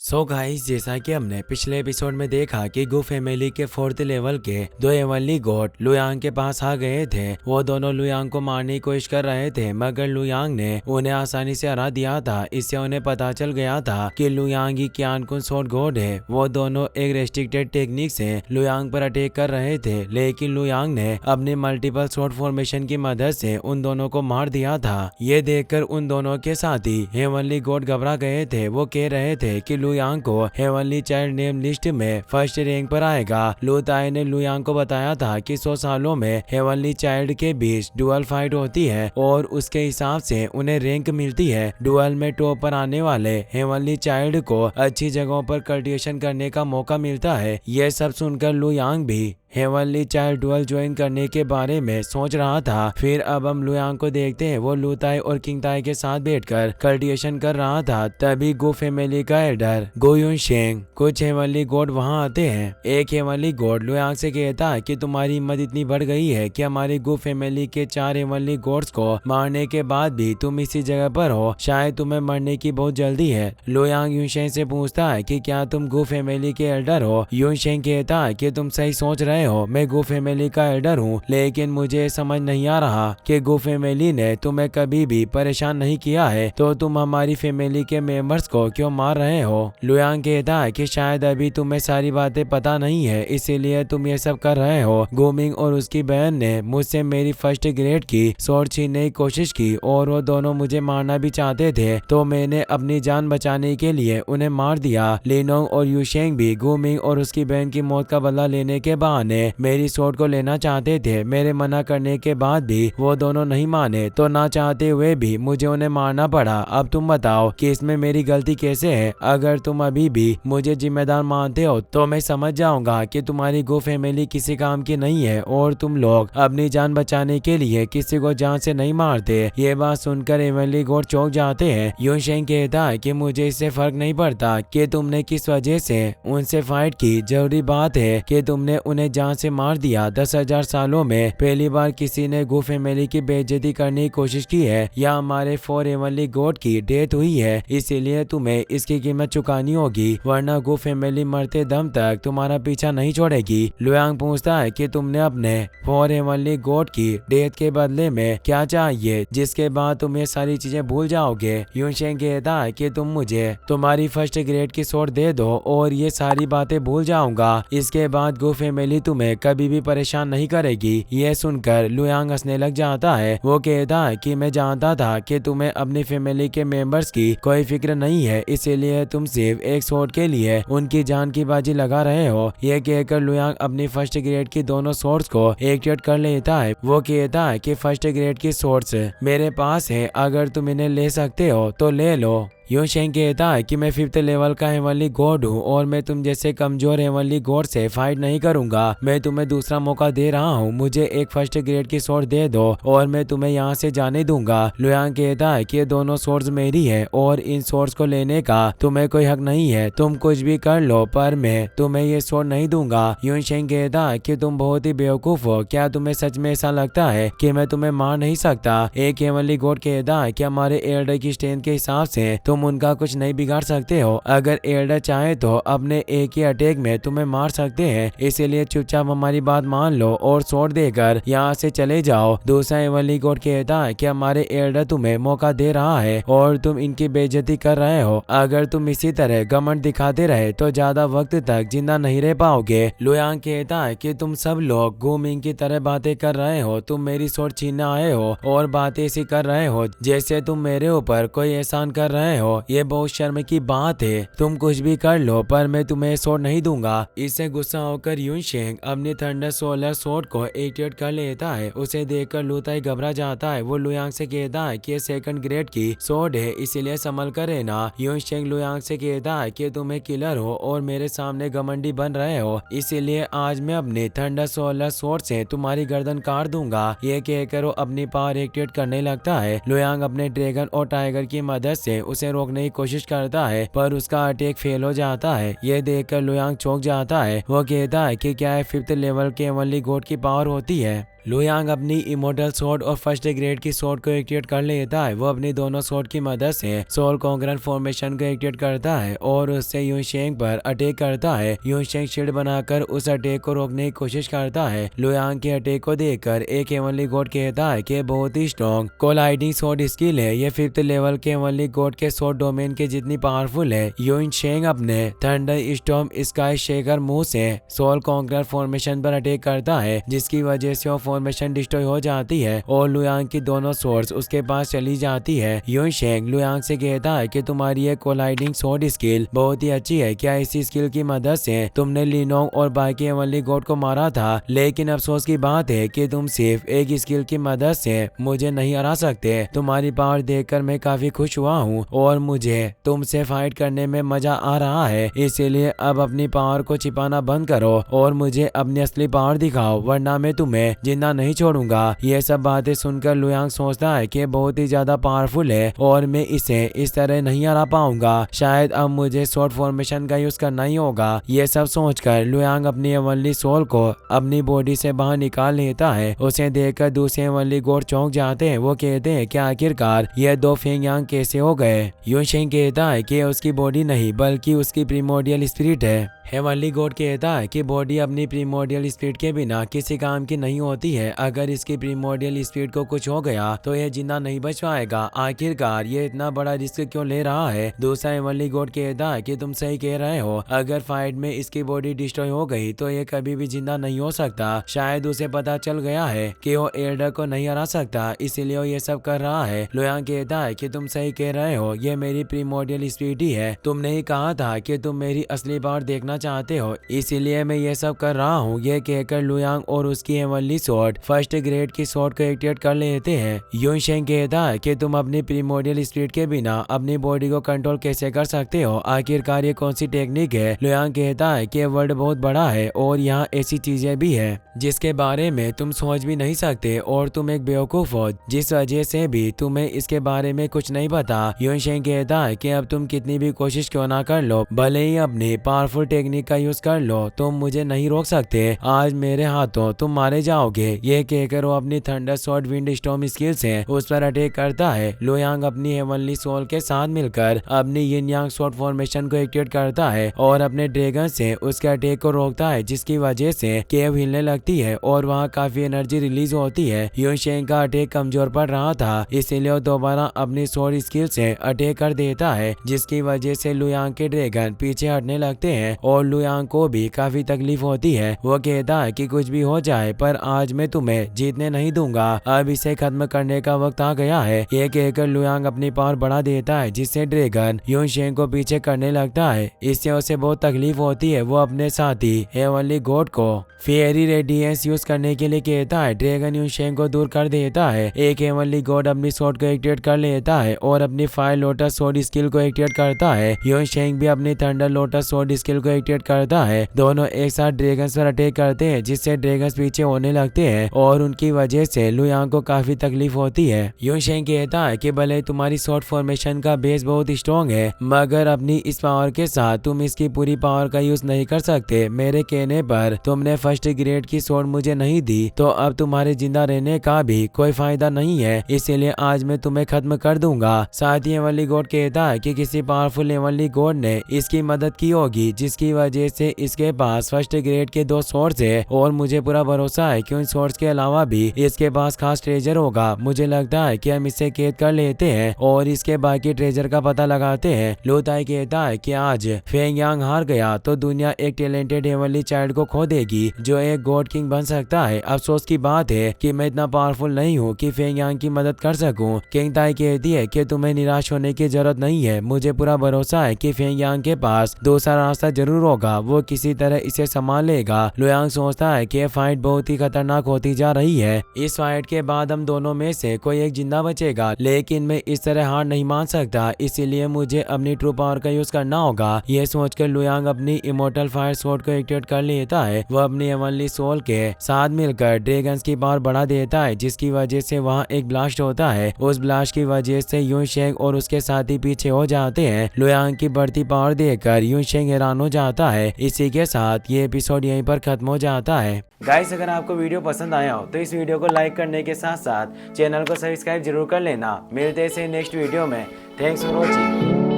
Guys, जैसा कि हमने पिछले एपिसोड में देखा कि गु फैमिली के 4th लेवल के दो एवनली गॉड लुयांग के पास आ गए थे। वो दोनों लुयांग को मारने की कोशिश कर रहे थे, मगर लुयांग ने उन्हें आसानी से हरा दिया था। इससे उन्हें पता चल गया था कि लुयांग ही क्यान-कुन स्वॉर्ड गॉड है। वो दोनों एक रेस्ट्रिक्टेड टेक्निक से लुयांग पर अटैक कर रहे थे, लेकिन लुयांग ने अपनी मल्टीपल स्वॉर्ड फॉर्मेशन की मदद से उन दोनों को मार दिया था। ये देखकर उन दोनों के साथी हेवनली गॉड घबरा गए थे। वो कह रहे थे कि लुयांग को हेवनली चाइल्ड नेम लिस्ट में फर्स्ट रैंक पर आएगा। लू ताई ने लुयांग को बताया था कि 100 सालों में हेवनली चाइल्ड के बीच डुअल फाइट होती है और उसके हिसाब से उन्हें रैंक मिलती है। डुअल में टॉप पर आने वाले हेवनली चाइल्ड को अच्छी जगहों पर कल्टिवेशन करने का मौका मिलता है। यह सब सुनकर लुयांग भी हेवनली चाइल्ड डुअल ज्वाइन करने के बारे में सोच रहा था। फिर अब हम लुयांग को देखते हैं, वो लू ताई और किंग ताई के साथ बैठकर कल्टिवेशन कर रहा था। तभी गु फैमिली का एल्डर गो युनशेंग कुछ हेवनली गॉड वहां आते हैं। एक हेवनली गॉड लुयांग से कहता है कि तुम्हारी हिम्मत इतनी बढ़ गई है कि हमारी गु फैमिली के 4 हेवनली गॉड्स को मारने के बाद भी तुम इसी जगह पर हो। शायद तुम्हें मरने की बहुत जल्दी है। लुयांग युनशेंग से पूछता है कि क्या तुम गु फैमिली के एल्डर हो। युनशेंग कहता है कि तुम सही सोच रहे हो, मैं गु फैमिली का एल्डर हूँ, लेकिन मुझे समझ नहीं आ रहा कि गु फैमिली ने तुम्हें कभी भी परेशान नहीं किया है, तो तुम हमारी फैमिली के मेंबर्स को क्यों मार रहे हो। लुयांग कहता है कि शायद अभी तुम्हें सारी बातें पता नहीं है, इसीलिए तुम ये सब कर रहे हो। गुमिंग और उसकी बहन ने मुझसे मेरी फर्स्ट ग्रेड की स्वॉर्ड छीनने की कोशिश की और वो दोनों मुझे मारना भी चाहते थे, तो मैंने अपनी जान बचाने के लिए उन्हें मार दिया। लिनोंग और युशेंग भी गुमिंग और उसकी बहन की मौत का बदला लेने के बहाने मेरी स्वॉर्ड को लेना चाहते थे। मेरे मना करने के बाद भी वो दोनों नहीं माने, तो ना चाहते हुए भी मुझे उन्हें मारना पड़ा। अब तुम बताओ कि इसमें मेरी गलती कैसे है। अगर तुम अभी भी मुझे जिम्मेदार मानते हो तो मैं समझ जाऊंगा कि तुम्हारी गु फैमिली किसी काम की नहीं है और तुम लोग अपनी जान बचाने के लिए किसी को जान से नहीं मारते। ये बात सुनकर हेवनली गॉड चौंक जाते हैं। युनशेंग कहता है कि मुझे इससे फर्क नहीं पड़ता कि तुमने किस वजह से उनसे फाइट की, जरूरी बात है कि तुमने उन्हें जान से मार दिया। 10,000 सालों में पहली बार किसी ने गु फैमिली की बेइज्जती करने की कोशिश की है या हमारे 4 हेवनली गॉड की डेथ हुई है, इसीलिए तुम्हें इसकी कीमत चुकानी होगी, वरना गु फैमिली मरते दम तक तुम्हारा पीछा नहीं छोड़ेगी। लुयांग पूछता है कि तुमने अपने 4 हेवनली गॉड की डेथ के बदले में क्या चाहिए, जिसके बाद तुम ये सारी चीजें भूल जाओगे। युनशेंग कहता है कि तुम मुझे तुम्हारी फर्स्ट ग्रेड की स्वॉर्ड दे दो और ये सारी बातें भूल जाऊंगा। इसके बाद गु फैमिली तुम्हें कभी भी परेशान नहीं करेगी। ये सुनकर लुयांग हंसने लग जाता है। वो कहता है कि मैं जानता था कि तुम्हें अपनी फैमिली के मेंबर्स की कोई फिक्र नहीं है, इसीलिए तुम सिर्फ एक स्वॉर्ड के लिए उनकी जान की बाजी लगा रहे हो। ये कहकर लुयांग अपनी फर्स्ट ग्रेड की दोनों स्वॉर्ड्स को एक्टिवेट कर लेता है। वो कहता है कि फर्स्ट ग्रेड की स्वॉर्ड्स मेरे पास है, अगर तुम इन्हें ले सकते हो तो ले लो। युनशेंग कहता है कि मैं 5th लेवल का हेवनली गॉड हूँ और मैं तुम जैसे कमजोर हेवनली गॉड से फाइट नहीं करूंगा। मैं तुम्हें दूसरा मौका दे रहा हूँ, मुझे एक फर्स्ट ग्रेड की स्वॉर्ड दे दो और मैं तुम्हें यहाँ से जाने दूंगा। लुयांग कहता है कि ये दोनों स्वॉर्ड्स मेरी है और इन स्वॉर्ड्स को लेने का तुम्हें कोई हक नहीं है। तुम कुछ भी कर लो, पर मैं तुम्हें ये स्वॉर्ड नहीं दूंगा। युनशेंग कहता है कि तुम बहुत ही बेवकूफ हो, क्या तुम्हें सच में ऐसा लगता है कि मैं तुम्हें मार नहीं सकता। एक हेवनली गॉड कहता है कि हमारे एल्डर की स्ट्रेंथ के हिसाब से तुम उनका कुछ नहीं बिगाड़ सकते हो। अगर एल्डर चाहे तो अपने एक ही अटैक में तुम्हें मार सकते हैं, इसीलिए चुपचाप हमारी बात मान लो और स्वॉर्ड देकर यहाँ से चले जाओ। दूसरा हेवनली गॉड कहता है कि हमारे एल्डर तुम्हें मौका दे रहा है और तुम इनकी बेइज्जती कर रहे हो। अगर तुम इसी तरह घमंड दिखाते रहे तो ज्यादा वक्त तक जिंदा नहीं रह पाओगे। लुयांग कहता है कि तुम सब लोग गुमिंग की तरह बातें कर रहे हो। तुम मेरी स्वॉर्ड छीनने आए हो और बातें ऐसी कर रहे हो जैसे तुम मेरे ऊपर कोई एहसान कर रहे हो। ये बहुत शर्म की बात है। तुम कुछ भी कर लो, पर मैं तुम्हें स्वॉर्ड नहीं दूंगा। इससे गुस्सा होकर युनशेंग अपनी थंडर सोलर स्वॉर्ड को एक्टिवेट कर लेता है। उसे देखकर लू ताई घबरा जाता है। वो लुयांग से कहता है कि ये 2nd ग्रेड की स्वॉर्ड है, इसीलिए संभल कर रहना। युनशेंग लुयांग से कहता है कि तुम एक किलर हो और मेरे सामने घमंडी बन रहे हो, इसीलिए आज मैं अपने थंडर सोलर स्वॉर्ड से तुम्हारी गर्दन काट दूंगा। ये कहकर वो अपनी पावर एक्टिवेट करने लगता है। लुयांग अपने ड्रैगन और टाइगर की मदद से उसे रोकने की कोशिश करता है, पर उसका अटैक फेल हो जाता है। ये देखकर लुयांग चौंक जाता है। वो कहता है कि क्या 5th लेवल के हेवनली गॉड की पावर होती है। लुयांग अपनी इमोर्टल स्वॉर्ड और फर्स्ट ग्रेड की स्वॉर्ड को एक्टिवेट कर लेता है। वो अपनी दोनों स्वॉर्ड की मदद से सोल कॉन्करर फॉर्मेशन को एक्टिवेट करता है और उससे यूनशेंग पर अटैक करता है। यूनशेंग शील्ड बनाकर उस अटैक को रोकने की कोशिश करता है। लुयांग के अटैक को देखकर एक हेवनली गॉड कहता है कि बहुत ही स्ट्रॉन्ग कोलाइडिंग स्वॉर्ड स्किल है। ये 5th लेवल के हेवनली गॉड के स्वॉर्ड डोमेन के जितनी पावरफुल है। यूनशेंग अपने थंडर स्टॉर्म स्काई शेकर मुंह से सोल कॉन्करर फॉर्मेशन पर अटैक करता है, जिसकी वजह से वो फॉर्मेशन डिस्ट्रॉय हो जाती है और लुयांग की दोनों सोर्स उसके पास चली जाती है। यूनशेंग लुयांग से कहता है कि तुम्हारी ये कोलाइडिंग स्वॉर्ड स्किल बहुत ही अच्छी है। क्या इसी स्किल की मदद से तुमने लिनोंग और बाकी हेवनली गॉड को मारा था, लेकिन अफसोस की बात है कि तुम सिर्फ एक स्किल की मदद से मुझे नहीं हरा सकते। तुम्हारी पावर देखकर मैं काफी खुश हुआ हूँ और मुझे तुमसे फाइट करने में मजा आ रहा है। इसीलिए अब अपनी पावर को छिपाना बंद करो और मुझे अपनी असली पावर दिखाओ, वरना मैं तुम्हें जिंदा नहीं छोड़ूंगा। ये सब बातें सुनकर लुयांग सोचता है कि बहुत ही ज्यादा पावरफुल है और मैं इसे इस तरह नहीं हरा पाऊंगा। शायद अब मुझे स्वॉर्ड फॉर्मेशन का यूज करना ही होगा। ये सब सोचकर लुयांग अपनी हेवनली सोल को अपनी बॉडी से बाहर निकाल लेता है। उसे देखकर दूसरे हेवनली गॉड चौंक जाते हैं। वो कहते हैं कि आखिरकार ये दो फेंग यांग कैसे हो गए। यूनशेंग कहता है कि उसकी बॉडी नहीं बल्कि उसकी प्रीमोर्डियल स्पिरिट है। हेवनली गॉड कहता है कि बॉडी अपनी प्रीमोर्डियल स्पिरिट के बिना किसी काम की नहीं होती है। अगर इसकी प्रीमोर्डियल स्पिरिट को कुछ हो गया तो यह जिंदा नहीं बच पाएगा। आखिरकार ये इतना बड़ा रिस्क क्यों ले रहा है। दूसरा हेवनली गॉड कहता है कि तुम सही कह रहे हो, अगर फाइट में इसकी बॉडी डिस्ट्रॉय हो गई तो ये कभी भी जिंदा नहीं हो सकता। शायद उसे पता चल गया है कि वो एल्डर को नहीं हरा सकता, इसीलिए वो ये सब कर रहा है। लुयांग कहता है कि तुम सही कह रहे हो, ये मेरी प्रीमोर्डियल स्पिरिट ही है। तुमने ही कहा था कि तुम मेरी असली पावर देखना चाहते हो, इसीलिए मैं ये सब कर रहा हूँ। ये कहकर लुयांग और उसकी हेवनली स्वॉर्ड फर्स्ट ग्रेड की स्वॉर्ड को एक्टिवेट कर लेते हैं। यूनशेंग कहता है कि तुम अपनी प्रीमोर्डियल स्पिरिट के बिना अपनी बॉडी को कंट्रोल कैसे कर सकते हो, आखिरकार ये कौन सी टेक्निक है। लुयांग कहता है कि वर्ल्ड बहुत बड़ा है और यहाँ ऐसी चीजें भी है जिसके बारे में तुम सोच भी नहीं सकते और तुम एक बेवकूफ हो, जिस वजह से भी तुम्हें इसके बारे में कुछ नहीं पता। यूनशेंग कहता है कि अब तुम कितनी भी कोशिश क्यों ना कर लो, भले ही अपनी पावरफुल टेक्निक का यूज कर लो, तुम मुझे नहीं रोक सकते। आज मेरे हाथों तुम मारे जाओगे। ये कहकर वो अपनी thunder sword wind storm skill से उस पर अटैक करता है। लुयांग अपनी हेवनली सोल के साथ मिलकर अपनी यिन यांग स्वॉर्ड फॉर्मेशन को एक्टिवेट करता है और अपने ड्रैगन से उसके अटैक को रोकता है, जिसकी वजह से केव हिलने लगती है और वहाँ काफी एनर्जी रिलीज होती है। यूनशेंग का अटैक कमजोर पड़ रहा था, इसीलिए वो दोबारा अपनी स्वॉर्ड स्किल से अटैक कर देता है, जिसकी वजह से लुयांग के ड्रैगन पीछे हटने लगते हैं और लुयांग को भी काफी तकलीफ होती है। वो कहता है कि कुछ भी हो जाए पर आज मैं तुम्हें जीतने नहीं दूंगा, अब इसे खत्म करने का वक्त आ गया है। ये कहकर लुयांग अपनी पावर बढ़ा देता है, जिससे ड्रैगन यूनशेंग को पीछे करने लगता है। इससे उसे बहुत तकलीफ होती है। वो अपने साथी हेवनली गॉड को फेयरी रेडियंस यूज करने के लिए कहता है। ड्रैगन यूनशेंग को दूर कर देता है। एक हेवनली गॉड अपनी स्वॉर्ड को एक्टिवेट कर लेता है और अपनी फायर लोटस स्वॉर्ड स्किल को एक्टिवेट करता है। यूनशेंग भी अपनी थंडर लोटस स्वॉर्ड स्किल को एक्टिवेट करता है। दोनों एक साथ ड्रैगन्स पर अटैक करते हैं, जिससे ड्रैगन्स पीछे होने लगते हैं और उनकी वजह से लुयांग को काफी तकलीफ होती है। यूनशेंग कहता है कि भले तुम्हारी स्वॉर्ड फॉर्मेशन का बेस बहुत स्ट्रॉन्ग है, मगर अपनी इस पावर के साथ तुम इसकी पूरी पावर का यूज नहीं कर सकते। मेरे कहने पर तुमने फर्स्ट ग्रेड की स्वॉर्ड मुझे नहीं दी, तो अब तुम्हारे जिंदा रहने का भी कोई फायदा नहीं है, इसीलिए आज मैं तुम्हें खत्म कर दूंगा। साथ ही हेवनली गॉड कहता है कि किसी पावरफुल हेवनली गॉड ने इसकी मदद की होगी, जिसकी वजह से इसके पास फर्स्ट ग्रेड के 2 स्वॉर्ड्स है और मुझे पूरा भरोसा है कि उन स्वॉर्ड्स के अलावा भी इसके पास खास ट्रेजर होगा। मुझे लगता है कि हम इसे कैद कर लेते हैं और इसके बाकी ट्रेजर का पता लगाते हैं। लू ताई कहता है कि आज फेंग यांग हार गया तो दुनिया एक टैलेंटेड हेवनली चाइल्ड को खो देगी, जो एक गॉड किंग बन सकता है। अफसोस की बात है कि मैं इतना पावरफुल नहीं हूँ कि फेंग यांग की मदद कर सकूं। किंग ताई कहती है कि तुम्हें निराश होने की जरूरत नहीं है। मुझे पूरा भरोसा है कि फेंग यांग के पास दूसरा रास्ता जरूर होगा, वो किसी तरह इसे संभाल लेगा। लुयांग सोचता है कि यह फाइट बहुत ही खतरनाक होती जा रही है। इस फाइट के बाद हम दोनों में से कोई एक जिंदा बचेगा, लेकिन मैं इस तरह हार नहीं मान सकता, इसीलिए मुझे अपनी ट्रू पावर का यूज करना होगा। ये सोचकर लुयांग अपनी इमोर्टल फायर स्वॉर्ड को एक्टिवेट कर लेता है। वह अपनी हेवनली सोल के साथ मिलकर ड्रैगन्स की पावर बढ़ा देता है, जिसकी वजह से वहाँ एक ब्लास्ट होता है। उस ब्लास्ट की वजह से यूनशेंग और उसके साथी पीछे हो जाते हैं। लुयांग की बढ़ती पावर देखकर यूनशेंग हैरान हो जाता है। इसी के साथ ये एपिसोड यहीं पर खत्म हो जाता है। गाइस, अगर आपको वीडियो पसंद आया हो तो इस वीडियो को लाइक करने के साथ साथ चैनल को सब्सक्राइब जरूर कर लेना। मिलते हैं नेक्स्ट वीडियो में। Thanks for watching.